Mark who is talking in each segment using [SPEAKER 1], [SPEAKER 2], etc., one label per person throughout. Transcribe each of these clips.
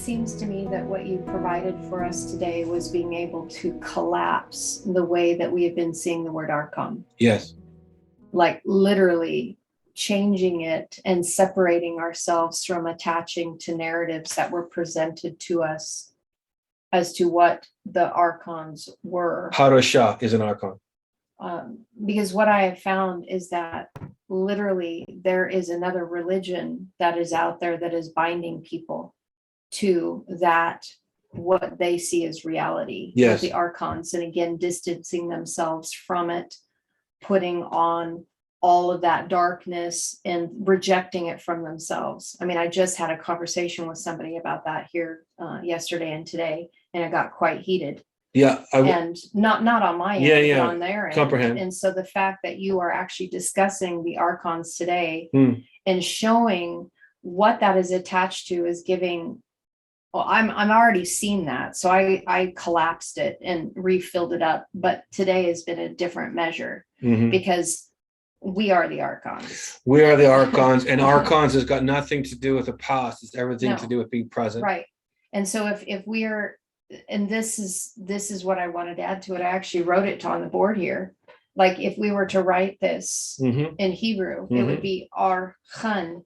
[SPEAKER 1] seems to me that what you provided for us today was being able to collapse the way that we have been seeing the word Archon.
[SPEAKER 2] Yes.
[SPEAKER 1] Like literally changing it and separating ourselves from attaching to narratives that were presented to us as to what the Archons were.
[SPEAKER 2] Harasha is an Archon.
[SPEAKER 1] Because what I have found is that literally there is another religion that is out there that is binding people to that, what they see as reality.
[SPEAKER 2] Yes.
[SPEAKER 1] With the Archons, and again, distancing themselves from it, putting on all of that darkness and rejecting it from themselves. I mean, I just had a conversation with somebody about that here yesterday and today, and it got quite heated.
[SPEAKER 2] Yeah.
[SPEAKER 1] And not on my end,
[SPEAKER 2] Yeah.
[SPEAKER 1] but on their end.
[SPEAKER 2] Comprehend.
[SPEAKER 1] And so the fact that you are actually discussing the Archons today
[SPEAKER 2] and
[SPEAKER 1] showing what that is attached to is giving, well, I'm already seen that. So I collapsed it and refilled it up. But today has been a different measure because we are the Archons.
[SPEAKER 2] We are the Archons, and Archons has got nothing to do with the past. It's everything to do with being present.
[SPEAKER 1] Right. And so if we are, and this is what I wanted to add to it. I actually wrote it on the board here. Like if we were to write this in Hebrew, it would be Archon,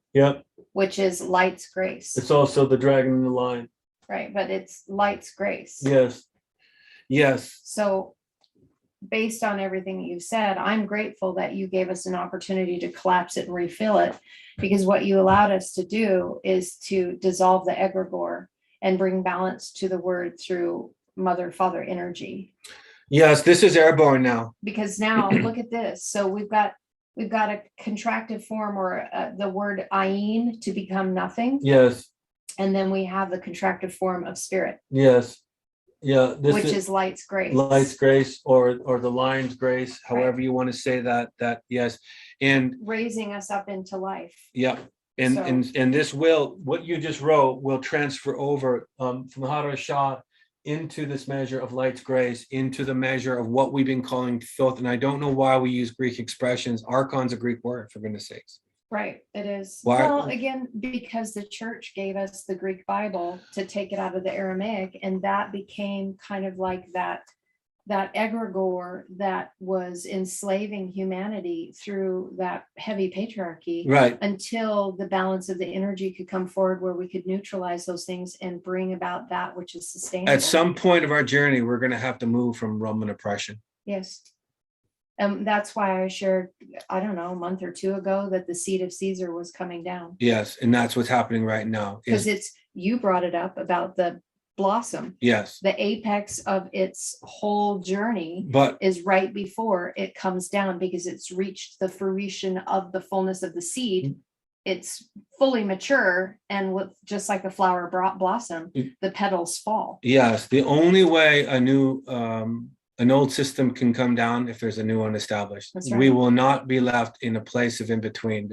[SPEAKER 1] which is light's grace.
[SPEAKER 2] It's also the dragon in the line.
[SPEAKER 1] Right, but it's light's grace.
[SPEAKER 2] Yes.
[SPEAKER 1] So based on everything you've said, I'm grateful that you gave us an opportunity to collapse it and refill it, because what you allowed us to do is to dissolve the egregore and bring balance to the word through mother father energy.
[SPEAKER 2] Yes, this is airborne now.
[SPEAKER 1] Because now look at this. So we've got a contractive form, or the word ayin, to become nothing.
[SPEAKER 2] Yes.
[SPEAKER 1] And then we have the contractive form of spirit.
[SPEAKER 2] Yes. Yeah.
[SPEAKER 1] Which is light's grace.
[SPEAKER 2] Light's grace, or the lion's grace, however you want to say that. Yes. And
[SPEAKER 1] raising us up into life.
[SPEAKER 2] Yeah. And this will, what you just wrote, will transfer over from Harasha into this measure of light's grace, into the measure of what we've been calling filth. And I don't know why we use Greek expressions. Archon's a Greek word, for goodness sakes.
[SPEAKER 1] Right, it is.
[SPEAKER 2] Why?
[SPEAKER 1] Well, again, because the church gave us the Greek Bible to take it out of the Aramaic, and that became kind of like that egregore that was enslaving humanity through that heavy patriarchy,
[SPEAKER 2] right?
[SPEAKER 1] Until the balance of the energy could come forward, where we could neutralize those things and bring about that which is sustainable.
[SPEAKER 2] At some point of our journey, we're going to have to move from Roman oppression.
[SPEAKER 1] Yes. That's why I shared, I don't know, a month or two ago, that the seed of Caesar was coming down.
[SPEAKER 2] Yes, and that's what's happening right now.
[SPEAKER 1] Because you brought it up about the blossom.
[SPEAKER 2] Yes.
[SPEAKER 1] The apex of its whole journey is right before it comes down, because it's reached the fruition of the fullness of the seed. It's fully mature, and with just like a flower blossom, the petals fall.
[SPEAKER 2] Yes, the only way an old system can come down if there's a new one established. That's right. We will not be left in a place of in between.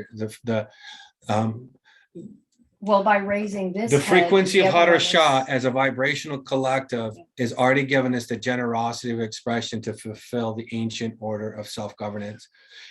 [SPEAKER 1] Well, by raising this,
[SPEAKER 2] the frequency of Harasha as a vibrational collective is already given us the generosity of expression to fulfill the ancient order of self-governance.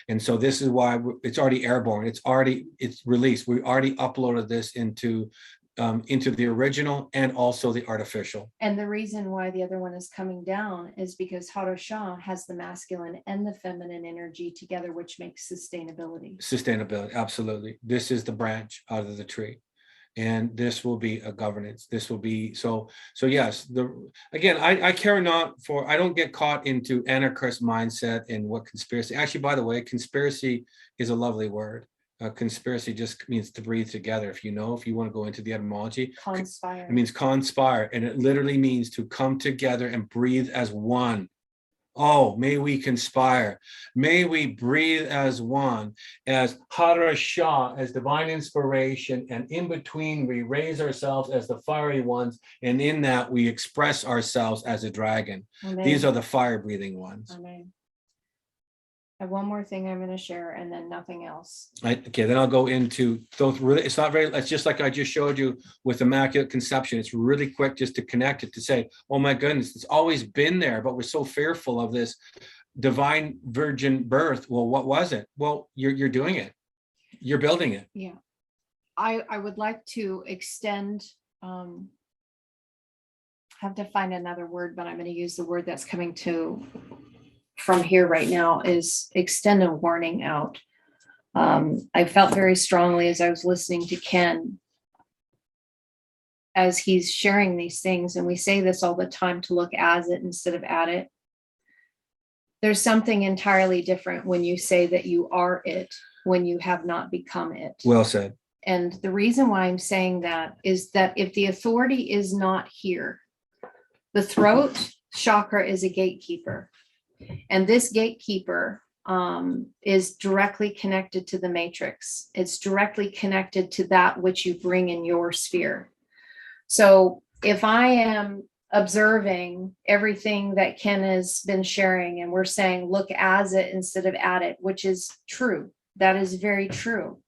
[SPEAKER 2] And so this is why it's already airborne. It's released. We already uploaded this into the original and also the artificial.
[SPEAKER 1] And the reason why the other one is coming down is because Harasha has the masculine and the feminine energy together, which makes sustainability.
[SPEAKER 2] Sustainability, absolutely. This is the branch out of the tree. And this will be a governance. This will be so yes. I care not for. I don't get caught into anarchist mindset and what conspiracy. Actually, by the way, conspiracy is a lovely word. Conspiracy just means to breathe together. If you want to go into the etymology,
[SPEAKER 1] conspire.
[SPEAKER 2] It means conspire, and it literally means to come together and breathe as one. Oh, may we conspire. May we breathe as one, as Harasha, as divine inspiration, and in between we raise ourselves as the fiery ones, and in that we express ourselves as a dragon. Amen. These are the fire-breathing ones.
[SPEAKER 1] Amen. I have one more thing I'm going to share, and then nothing else.
[SPEAKER 2] Okay, then I'll go into those. Really, it's not very. It's just like I just showed you with Immaculate Conception. It's really quick just to connect it, to say, "Oh my goodness, it's always been there," but we're so fearful of this divine virgin birth. Well, what was it? Well, you're doing it. You're building it.
[SPEAKER 1] Yeah, I would like to extend have to find another word, but I'm going to use the word that's coming to from here right now is extend a warning out. I felt very strongly as I was listening to Ken, as he's sharing these things, and we say this all the time, to look as it instead of at it. There's something entirely different when you say that you are it, when you have not become it.
[SPEAKER 2] Well said.
[SPEAKER 1] And the reason why I'm saying that is that if the authority is not here, the throat chakra is a gatekeeper. And this gatekeeper is directly connected to the matrix. It's directly connected to that which you bring in your sphere. So if I am observing everything that Ken has been sharing, and we're saying, look as it instead of at it, which is true. That is very true.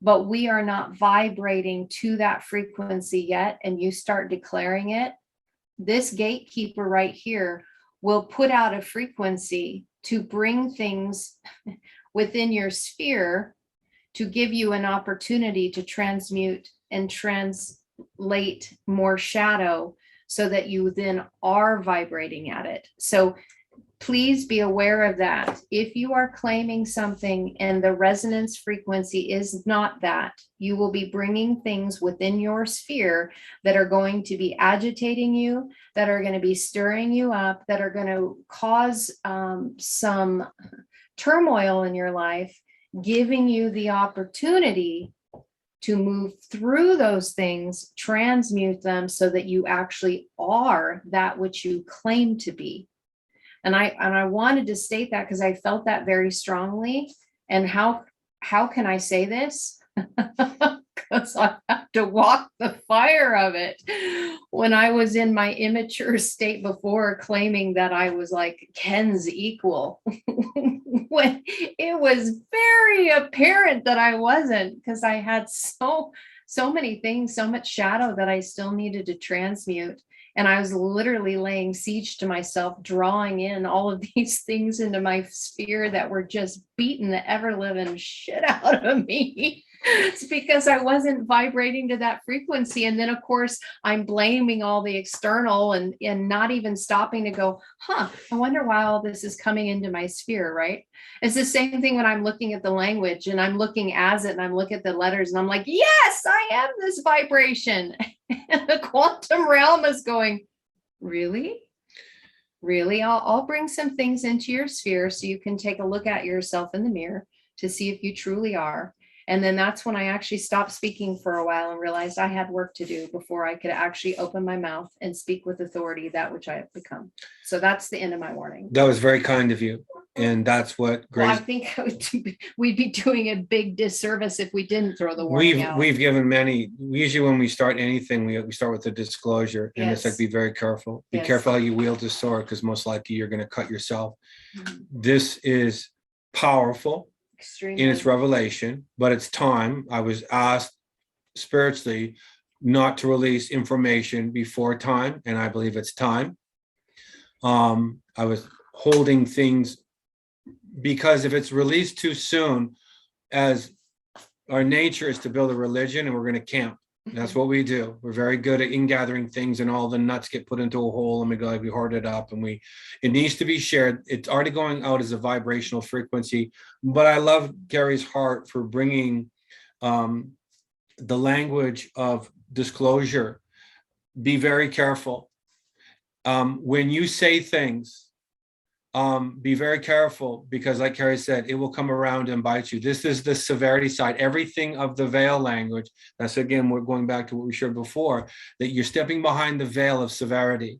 [SPEAKER 1] But we are not vibrating to that frequency yet, and you start declaring it, this gatekeeper right here will put out a frequency to bring things within your sphere to give you an opportunity to transmute and translate more shadow so that you then are vibrating at it. So please be aware of that. If you are claiming something and the resonance frequency is not that, you will be bringing things within your sphere that are going to be agitating you, that are going to be stirring you up, that are going to cause some turmoil in your life, giving you the opportunity to move through those things, transmute them so that you actually are that which you claim to be. And I wanted to state that because I felt that very strongly. And how can I say this? Because I have to walk the fire of it. When I was in my immature state before, claiming that I was like Ken's equal, when it was very apparent that I wasn't, because I had so many things, so much shadow that I still needed to transmute. And I was literally laying siege to myself, drawing in all of these things into my sphere that were just beating the ever living shit out of me. It's because I wasn't vibrating to that frequency. And then, of course, I'm blaming all the external and not even stopping to go, I wonder why all this is coming into my sphere, right? It's the same thing when I'm looking at the language and I'm looking as it and I'm looking at the letters and I'm like, yes, I am this vibration. And the quantum realm is going, really? Really? I'll bring some things into your sphere so you can take a look at yourself in the mirror to see if you truly are. And then that's when I actually stopped speaking for a while and realized I had work to do before I could actually open my mouth and speak with authority, that which I have become. So that's the end of my warning.
[SPEAKER 2] That was very kind of you. And that's what Grace.
[SPEAKER 1] Well, I think we'd be doing a big disservice if we didn't throw the warning out.
[SPEAKER 2] We've given many. Usually when we start anything, we start with a disclosure. And it's like, be very careful. Be careful how you wield the sword, because most likely you're going to cut yourself. This is powerful. Extremely. In its revelation, but it's time. I was asked spiritually not to release information before time, and I believe it's time. I was holding things because if it's released too soon, as our nature is to build a religion and we're going to camp. That's what we do. We're very good at ingathering things, and all the nuts get put into a hole and we hoard it up, and it needs to be shared. It's already going out as a vibrational frequency. But I love Gary's heart for bringing the language of disclosure. Be very careful. When you say things, be very careful, because like Carrie said, it will come around and bite you. This is the severity side. Everything of the veil language. That's, again, we're going back to what we shared before, that you're stepping behind the veil of severity.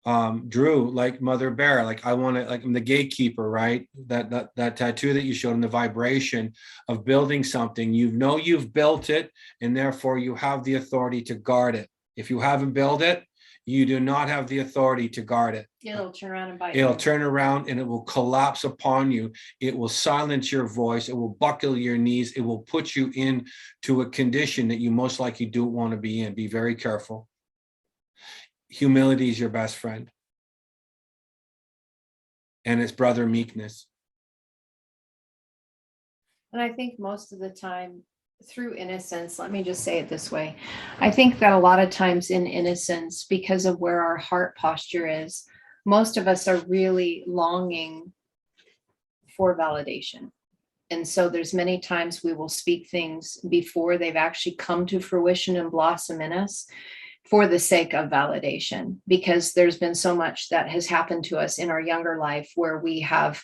[SPEAKER 2] Drew, like Mother Bear, like I want to, like I'm the gatekeeper, right? That tattoo that you showed, in the vibration of building something, you've built it, and therefore you have the authority to guard it. If you haven't built it, you do not have the authority to guard it.
[SPEAKER 1] It'll turn around and bite you.
[SPEAKER 2] It'll turn around and it will collapse upon you. It will silence your voice. It will buckle your knees. It will put you into a condition that you most likely don't want to be in. Be very careful. Humility is your best friend. And its brother, meekness.
[SPEAKER 1] And I think most of the time through innocence, let me just say it this way. I think that a lot of times in innocence, because of where our heart posture is, most of us are really longing for validation. And so there's many times we will speak things before they've actually come to fruition and blossom in us for the sake of validation, because there's been so much that has happened to us in our younger life where we have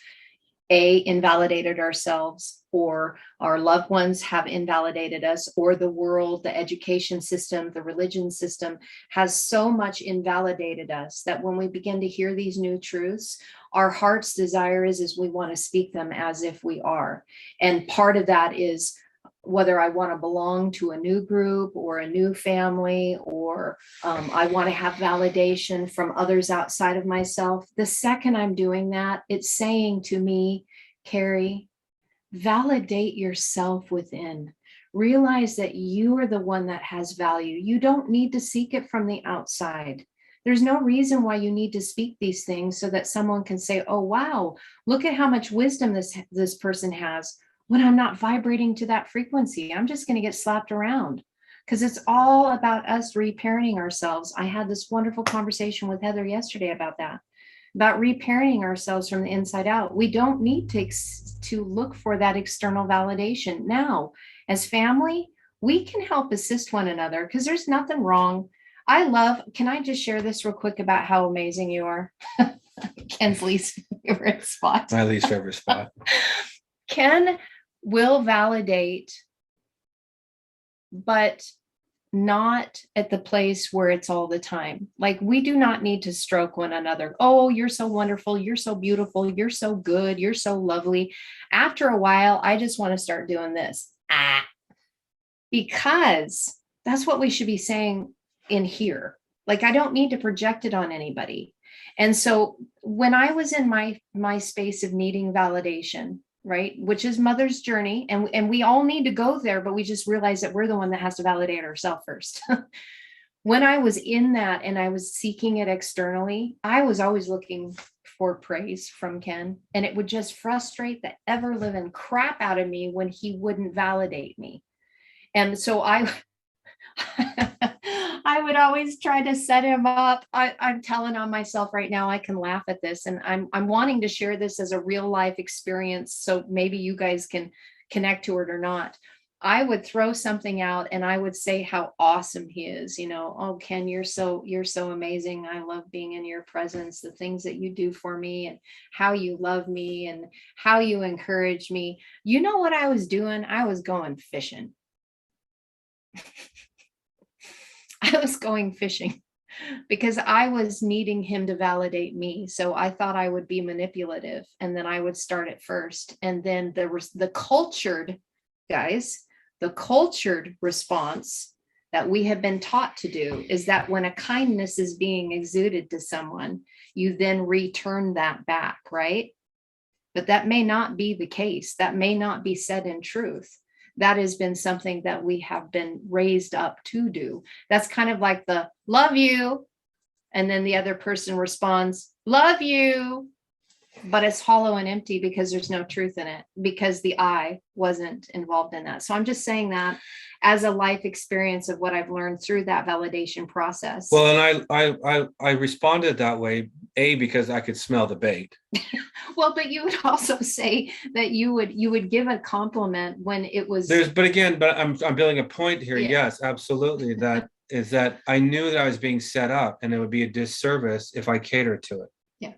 [SPEAKER 1] invalidated ourselves, or our loved ones have invalidated us, or the world, the education system, the religion system has so much invalidated us that when we begin to hear these new truths, our heart's desire is we want to speak them as if we are. And part of that is whether I want to belong to a new group or a new family, or I want to have validation from others outside of myself. The second I'm doing that, it's saying to me, Carrie, validate yourself within. Realize that you are the one that has value. You don't need to seek it from the outside. There's no reason why you need to speak these things so that someone can say, oh, wow, look at how much wisdom this person has, when I'm not vibrating to that frequency. I'm just going to get slapped around, because it's all about us reparenting ourselves. I had this wonderful conversation with Heather yesterday about that, about reparenting ourselves from the inside out. We don't need to look for that external validation. Now, as family, we can help assist one another, because there's nothing wrong. Can I just share this real quick about how amazing you are? Ken's least favorite spot.
[SPEAKER 2] My least favorite spot.
[SPEAKER 1] Ken will validate, but not at the place where it's all the time. Like, we do not need to stroke one another. Oh, you're so wonderful. You're so beautiful. You're so good. You're so lovely. After a while, I just want to start doing this. Because that's what we should be saying in here. Like, I don't need to project it on anybody. And so when I was in my space of needing validation, right, which is mother's journey, and we all need to go there, but we just realize that we're the one that has to validate ourselves first. When I was in that and I was seeking it externally, I was always looking for praise from Ken, and it would just frustrate the ever living crap out of me when he wouldn't validate me. And so I would always try to set him up. I'm telling on myself right now, I can laugh at this, and I'm wanting to share this as a real life experience, so maybe you guys can connect to it or not. I would throw something out and I would say how awesome he is. Oh, Ken, you're so amazing. I love being in your presence, the things that you do for me, and how you love me, and how you encourage me. You know what I was doing? I was going fishing. I was going fishing because I was needing him to validate me. So I thought I would be manipulative, and then I would start it first. And then there was the cultured response that we have been taught to do is that when a kindness is being exuded to someone, you then return that back, right? But that may not be the case. That may not be said in truth. That has been something that we have been raised up to do. That's kind of like the love you, and then the other person responds, love you, but it's hollow and empty because there's no truth in it, because the I wasn't involved in that. So I'm just saying that as a life experience of what I've learned through that validation process.
[SPEAKER 2] Well, and I responded that way, because I could smell the bait.
[SPEAKER 1] Well, but you would also say that you would give a compliment when it was.
[SPEAKER 2] But I'm building a point here.
[SPEAKER 1] Yeah.
[SPEAKER 2] Yes, absolutely. That is that I knew that I was being set up, and it would be a disservice if I catered to it.
[SPEAKER 1] Yeah.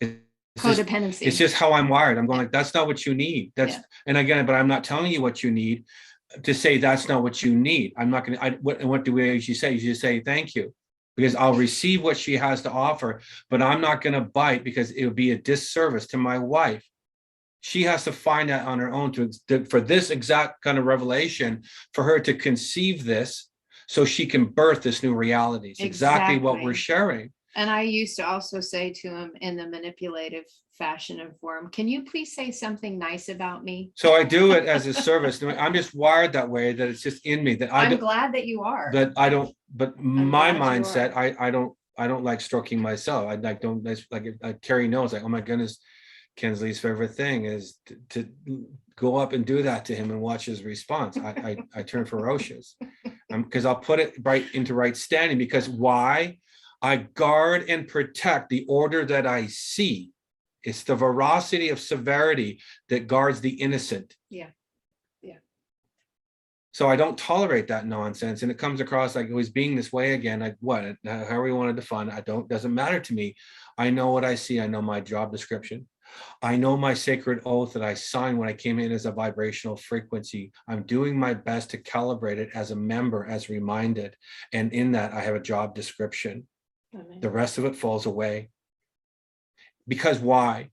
[SPEAKER 2] It's
[SPEAKER 1] Codependency.
[SPEAKER 2] It's just how I'm wired. I'm going like, that's not what you need. And again, but I'm not telling you what you need to say that's not what you need. I'm not going to, what do we usually say? You just say, thank you, because I'll receive what she has to offer, but I'm not going to bite, because it would be a disservice to my wife. She has to find that on her own for this exact kind of revelation, for her to conceive this, so she can birth this new reality. It's exactly what we're sharing.
[SPEAKER 1] And I used to also say to him in the manipulative fashion of form, can you please say something nice about me?
[SPEAKER 2] So I do it as a service. I'm just wired that way, that it's just in me, that
[SPEAKER 1] I'm glad that you are.
[SPEAKER 2] That I don't, but my mindset, I don't like stroking myself. I don't like Carrie knows, like, oh my goodness, Ken's least favorite thing is to go up and do that to him and watch his response. I turn ferocious, because I'll put it right into right standing. Because why? I guard and protect the order that I see. It's the veracity of severity that guards the innocent.
[SPEAKER 1] Yeah. Yeah.
[SPEAKER 2] So I don't tolerate that nonsense. And it comes across like it was being this way again. Like what? However you want to define it, doesn't matter to me. I know what I see. I know my job description. I know my sacred oath that I signed when I came in as a vibrational frequency. I'm doing my best to calibrate it as a member, as reminded. And in that, I have a job description.
[SPEAKER 1] Amen.
[SPEAKER 2] The rest of it falls away. Because why?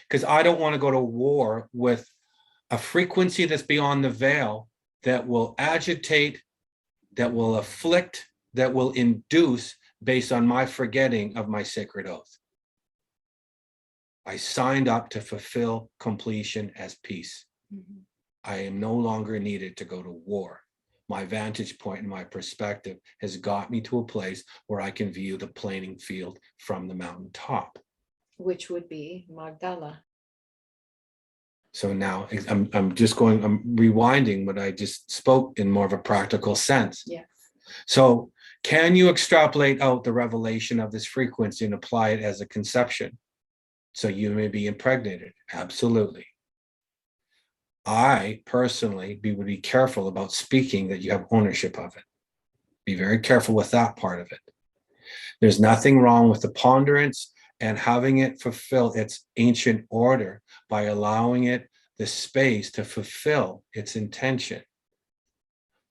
[SPEAKER 2] Because I don't want to go to war with a frequency that's beyond the veil, that will agitate, that will afflict, that will induce based on my forgetting of my sacred oath. I signed up to fulfill completion as peace.
[SPEAKER 1] Mhm.
[SPEAKER 2] I am no longer needed to go to war. My vantage point and my perspective has got me to a place where I can view the playing field from the mountaintop.
[SPEAKER 1] Which would be Magdala.
[SPEAKER 2] So now I'm rewinding what I just spoke in more of a practical sense.
[SPEAKER 1] Yeah.
[SPEAKER 2] So can you extrapolate out the revelation of this frequency and apply it as a conception? So you may be impregnated. Absolutely. I personally would be careful about speaking that you have ownership of it. Be very careful with that part of it. There's nothing wrong with the ponderance and having it fulfill its ancient order by allowing it the space to fulfill its intention.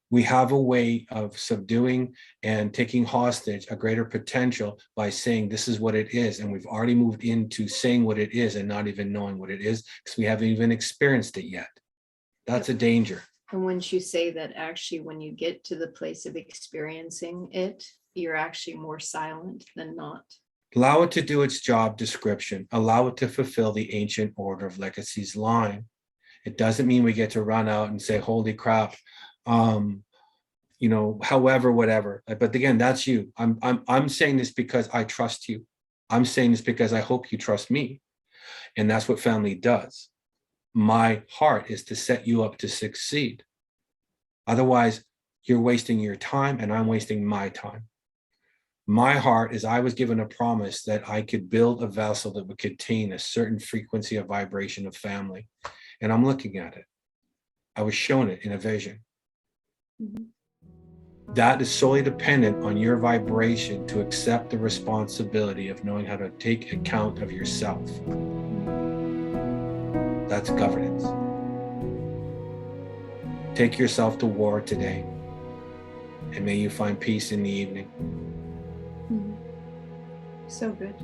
[SPEAKER 2] We have a way of subduing and taking hostage a greater potential by saying this is what it is. And we've already moved into saying what it is and not even knowing what it is because we haven't even experienced it yet. That's a danger.
[SPEAKER 1] And once you say that, actually, when you get to the place of experiencing it, you're actually more silent than not.
[SPEAKER 2] Allow it to do its job description. Allow it to fulfill the ancient order of legacy's line. It doesn't mean we get to run out and say, holy crap, however, whatever. But again, that's you. I'm saying this because I trust you. I'm saying this because I hope you trust me. And that's what family does. My heart is to set you up to succeed. Otherwise, you're wasting your time and I'm wasting my time. My heart is I was given a promise that I could build a vessel that would contain a certain frequency of vibration of family. And I'm looking at it. I was shown it in a vision.
[SPEAKER 1] Mhm.
[SPEAKER 2] That is solely dependent on your vibration to accept the responsibility of knowing how to take account of yourself. That's governance. Take yourself to war today, and may you find peace in the evening.
[SPEAKER 1] Mhm. So good.